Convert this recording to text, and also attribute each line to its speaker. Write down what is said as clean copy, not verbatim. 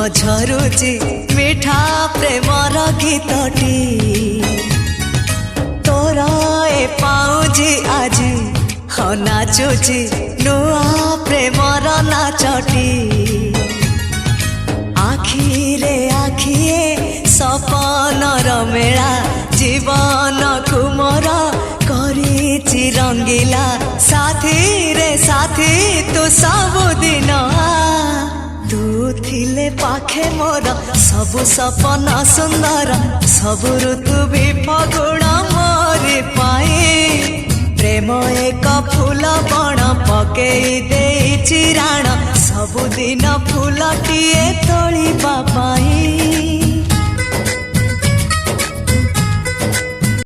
Speaker 1: झरुची मिठा प्रेमर गीतटी तोर ए पाउजी आजी हो नाचुची नुआ प्रेमर नाचटी आखिरे आखिए सपनर मेला जीवन कुमर करिछि रंगीला साथी रे साथी तू सबुदिन तू थिले पाखे मोर सबु सपन सुंदर सबु ऋतु भी फगुण मोरी पाई प्रेम एक फूल बण पकेई देइछि राण सबुदिन फूलटिए तोलिबा पाई।